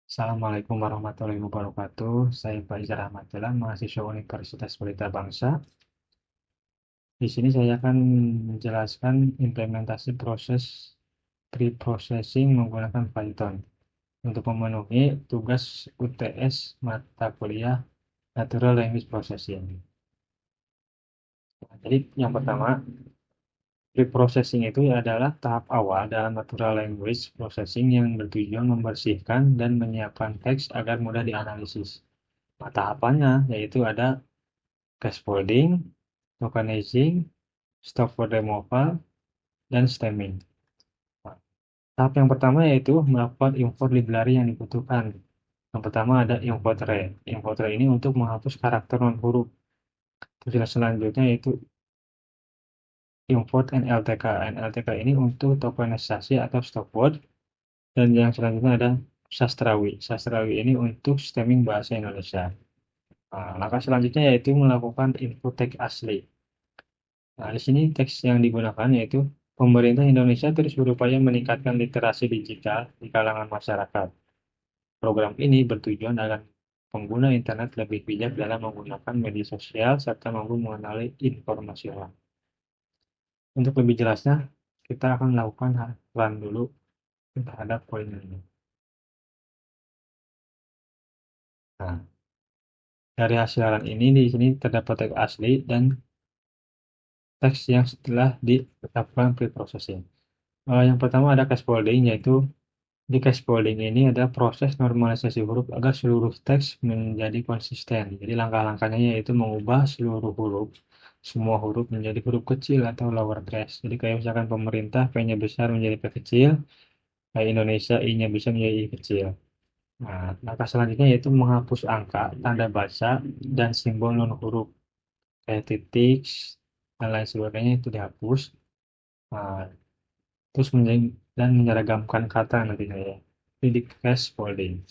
Assalamualaikum warahmatullahi wabarakatuh. Saya Faizal Ahmad Dahlan, mahasiswa Universitas Pelita Bangsa. Di sini saya akan menjelaskan implementasi proses pre-processing menggunakan Python untuk memenuhi tugas UTS mata kuliah Natural Language Processing. Jadi yang pertama, pre-processing itu adalah tahap awal dalam natural language processing yang bertujuan membersihkan dan menyiapkan teks agar mudah dianalisis. Nah, tahapannya yaitu ada scaffolding, tokenizing, stop for removal, dan stemming. Nah, tahap yang pertama yaitu melakukan import library yang dibutuhkan. Yang pertama ada import array. Import array ini untuk menghapus karakter non huruf. Terus selanjutnya yaitu import NLTK. NLTK ini untuk tokenisasi atau stop word. Dan yang selanjutnya ada sastrawi. Sastrawi ini untuk stemming bahasa Indonesia. Nah, langkah selanjutnya yaitu melakukan input teks asli. Nah, di sini teks yang digunakan yaitu pemerintah Indonesia terus berupaya meningkatkan literasi digital di kalangan masyarakat. Program ini bertujuan agar pengguna internet lebih bijak dalam menggunakan media sosial serta mampu mengenali informasi hoax. Untuk lebih jelasnya, kita akan melakukan run dulu terhadap poin ini. Nah, dari hasil run ini di sini terdapat teks asli dan teks yang setelah ditetapkan pre-processing. Yang pertama ada scaffolding, yaitu di scaffolding ini ada proses normalisasi huruf agar seluruh teks menjadi konsisten. Jadi langkah-langkahnya yaitu mengubah seluruh huruf, semua huruf menjadi huruf kecil atau lowercase. Jadi kayak misalkan pemerintah P-nya besar menjadi P kecil, kayak Indonesia I-nya bisa menjadi I kecil. Nah, langkah selanjutnya yaitu menghapus angka, tanda baca, dan simbol non huruf kayak titik dan lain sebagainya itu dihapus. Nah, terus dan menyeragamkan kata nantinya ya. Ini di scaffolding.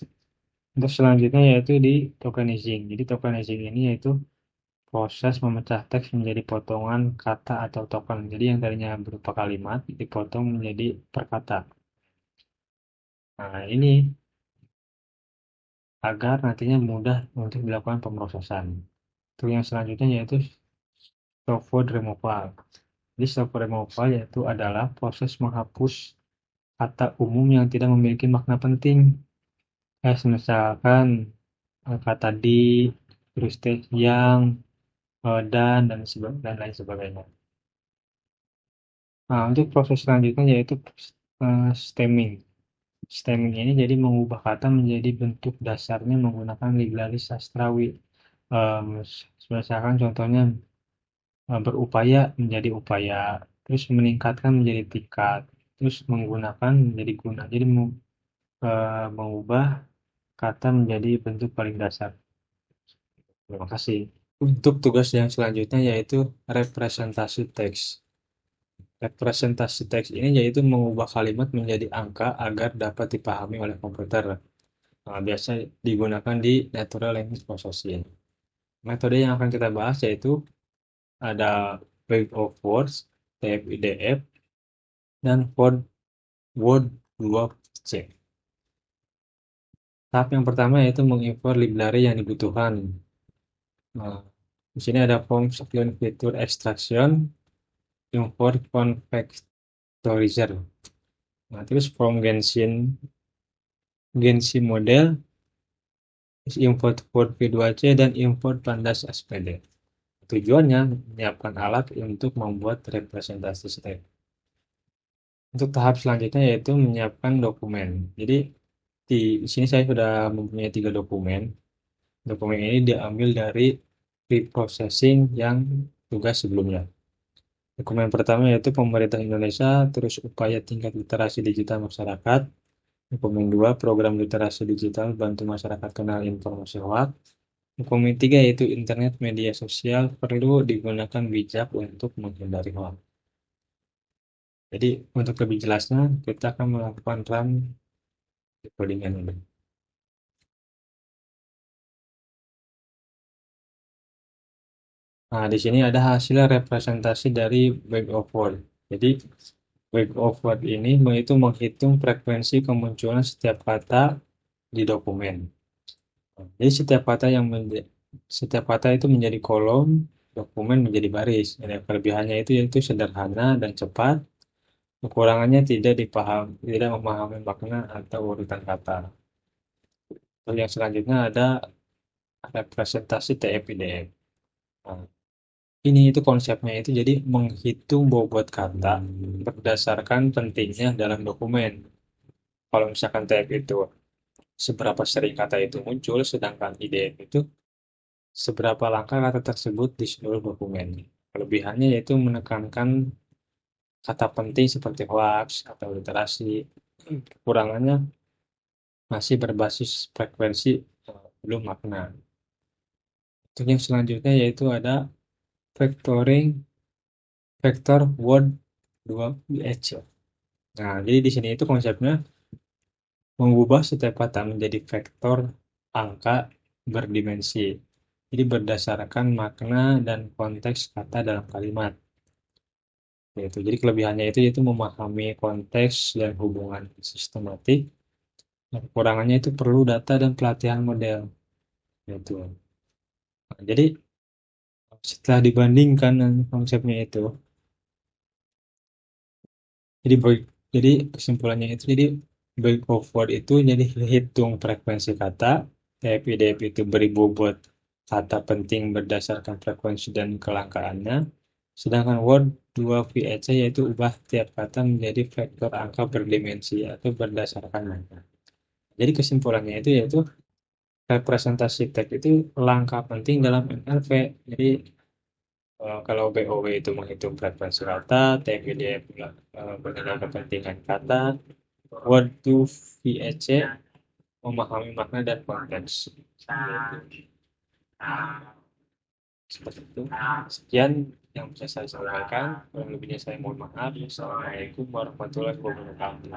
Untuk selanjutnya yaitu di tokenizing. Jadi tokenizing ini yaitu proses memecah teks menjadi potongan kata atau token. Jadi yang tadinya berupa kalimat dipotong menjadi perkata. Nah, ini agar nantinya mudah untuk dilakukan pemrosesan. Untuk yang selanjutnya yaitu stop word removal. Jadi stop word removal yaitu adalah proses menghapus kata umum yang tidak memiliki makna penting. Misalkan kata di, terus teh yang, dan lain sebagainya. Nah, untuk proses selanjutnya yaitu stemming. Stemming ini jadi mengubah kata menjadi bentuk dasarnya menggunakan library sastrawi. Misalkan contohnya berupaya menjadi upaya, terus meningkatkan menjadi tingkat, terus menggunakan menjadi guna. Jadi mengubah kata menjadi bentuk paling dasar. Terima kasih. Untuk tugas yang selanjutnya yaitu representasi teks. Representasi teks ini yaitu mengubah kalimat menjadi angka agar dapat dipahami oleh komputer. Nah, biasa digunakan di Natural Language Processing. Metode yang akan kita bahas yaitu ada Wave of Words, TF-IDF, dan Word 2C. Tahap yang pertama yaitu mengimport library yang dibutuhkan. Nah, di sini ada form sequence feature extraction, import convectorizer. Nah, terus from Genshin model, terus import Word V2C dan import pandas SPD. Tujuannya menyiapkan alat untuk membuat representasi step. Untuk tahap selanjutnya yaitu menyiapkan dokumen. Jadi di sini saya sudah mempunyai 3 dokumen. Dokumen ini diambil dari pre-processing yang tugas sebelumnya. Dokumen pertama yaitu pemerintah Indonesia, terus upaya tingkat literasi digital masyarakat. Dokumen 2, program literasi digital bantu masyarakat kenal informasi hoax. Dokumen 3 yaitu internet media sosial perlu digunakan bijak untuk menghindari hoax. Jadi untuk lebih jelasnya kita akan melakukan run codingan ini. Nah, di sini ada hasil representasi dari Wave of Word. Jadi Wave of Word ini itu menghitung frekuensi kemunculan setiap kata di dokumen. Jadi setiap kata itu menjadi kolom, dokumen menjadi baris. Jadi kelebihannya itu yaitu sederhana dan cepat. Kekurangannya tidak memahami makna atau urutan kata. Terus yang selanjutnya ada representasi TF-IDF. Nah, ini itu konsepnya itu jadi menghitung bobot kata berdasarkan pentingnya dalam dokumen. Kalau misalkan TF itu seberapa sering kata itu muncul, sedangkan IDF itu seberapa langkah kata tersebut di seluruh dokumen. Kelebihannya yaitu menekankan kata penting seperti hoax atau literasi. Kekurangannya masih berbasis frekuensi belum makna. Untuk yang selanjutnya yaitu ada factoring vector word 2ph. Nah, jadi di sini itu konsepnya mengubah setiap kata menjadi vektor angka berdimensi. Jadi berdasarkan makna dan konteks kata dalam kalimat. Jadi kelebihannya itu yaitu memahami konteks dan hubungan sistematik. Dan kekurangannya itu perlu data dan pelatihan model. Yaitu. Nah, jadi setelah dibandingkan dengan konsepnya itu, jadi jadi kesimpulannya itu jadi break of word itu jadi hitung frekuensi kata, TF-IDF itu beri bobot kata penting berdasarkan frekuensi dan kelangkaannya, sedangkan word 2VEC yaitu ubah tiap kata menjadi vektor angka berdimensi atau berdasarkan makna. Jadi kesimpulannya itu yaitu representasi teks itu langkah penting dalam NLP. Jadi kalau BOW itu menghitung frekuensi kata, TF-IDF mengenal kepentingan kata, Word to VEC memahami makna dan konteks. Seperti itu. Sekian yang bisa saya sampaikan. Kurang lebihnya saya mohon maaf. Assalamualaikum warahmatullahi wabarakatuh.